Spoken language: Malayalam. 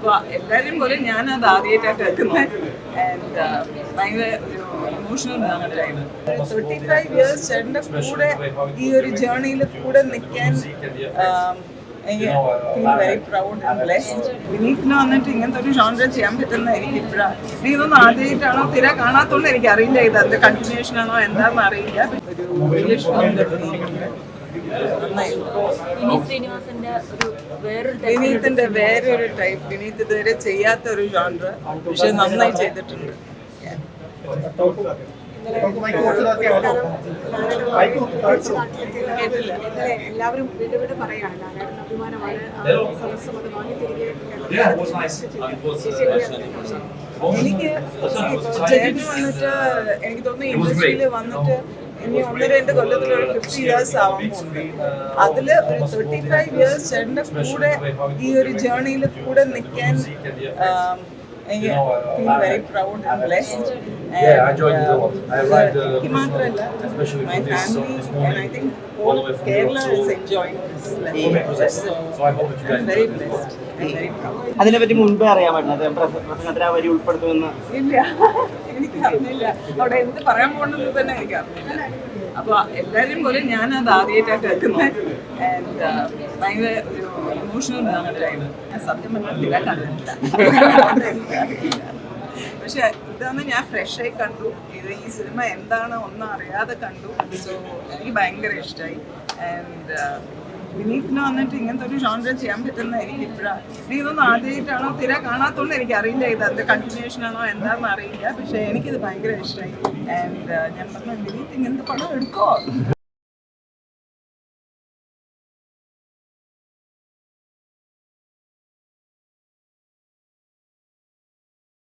അപ്പോൾ എല്ലാവരും പോലെ ഞാൻ അത് ആദ്യമായിട്ടാണ് കേൾക്കുന്നത്. ആൻഡ് ഭയങ്കര ഒരു ഇമോഷണൽ ടൈം. 35 ഇയേഴ്സ് ചേട്ടൻ്റെ കൂടെ ഈ ഒരു ജേർണിയിൽ കൂടെ നിൽക്കാൻ എനിക്ക് feel very proud and blessed. വിനീതിന് വന്നിട്ട് ഇങ്ങനത്തെ ഒരു ജോൺറ ചെയ്യാൻ പറ്റുന്ന എനിക്ക് ഇപ്പോഴാണ്. ഇതൊന്നും ആദ്യമായിട്ടാണോ തീരെ കാണാത്തോണ്ട് എനിക്ക് അറിയില്ല, ഇത് അതിന്റെ കണ്ടിന്യൂഷൻ ആണോ എന്താണെന്ന് അറിയില്ല. ഒരു ഇംഗ്ലീഷ് വിനീതിന്റെ വേറൊരു ടൈപ്പ്, വിനീത് ഇതുവരെ ചെയ്യാത്ത ഒരു ജോൺറ, പക്ഷെ നന്നായി ചെയ്തിട്ടുണ്ട്. എല്ലാവരും വീണ്ടും പറയാണ് അഭിമാനമാണ്. എനിക്ക് ചേട്ടൻ വന്നിട്ട് എനിക്ക് തോന്നുന്നു ഇൻഡസ്ട്രിയിൽ വന്നിട്ട് ഇനി 1-2 കൊല്ലത്തിലൊരു 50 ഇയേഴ്സ് ആവാൻ പോകുന്നു. അതില് ഒരു 35 ഇയേഴ്സ് ചേട്ടൻ്റെ കൂടെ ഈ ഒരു ജേർണിയിൽ കൂടെ നിൽക്കാൻ എനിക്ക് feel very proud and blessed. എനിക്ക് മാത്രമല്ല, my family and I think whole Kerala is enjoying this life. I am very blessed and very proud. അതിനെപ്പറ്റി മുൻപേ അറിയാമായിരുന്നു പ്രസംഗത്തിൽ ആ വരി ഉൾപ്പെടുത്തുമെന്ന്? ഇല്ല, എനിക്ക് അറിഞ്ഞില്ല. അവിടെ എന്ത് പറയാൻ പോകണമെന്ന് തന്നെ എനിക്ക് അറിഞ്ഞില്ല. അപ്പോൾ എല്ലാവരും പോലെ ഞാൻ അത് ആദ്യമായിട്ടാണ് കേൾക്കുന്നത്. ആൻഡ് ഭയങ്കര ഒരു ഇമോഷണൽ ടൈം. സത്യം പറഞ്ഞില്ല, കണ്ടിട്ടില്ല. പക്ഷെ ഇതാണ് ഞാൻ ഫ്രഷായി കണ്ടു. ഇത് ഈ സിനിമ എന്താണ് ഒന്നും അറിയാതെ കണ്ടു. സോ എനിക്ക് ഭയങ്കര ഇഷ്ടമായി. ആൻഡ് വിനീതിന് വന്നിട്ട് ഇങ്ങനത്തെ ഒരു ജോൺറ ചെയ്യാൻ പറ്റുന്ന എനിക്ക് ഇപ്പോഴാണ്. ഇതൊന്നും ആദ്യമായിട്ടാണോ തീരെ കാണാത്തോണ്ട് എനിക്ക് അറിയില്ല, ഇത് അതിന്റെ കണ്ടിന്യൂഷൻ ആണോ എന്താണെന്ന് അറിയില്ല. പക്ഷെ എനിക്കിത് ഭയങ്കര ഇഷ്ടമായി. ആൻഡ് ഞാൻ പറഞ്ഞു, വിനീത് ഇങ്ങനത്തെ പടം എടുക്കോ?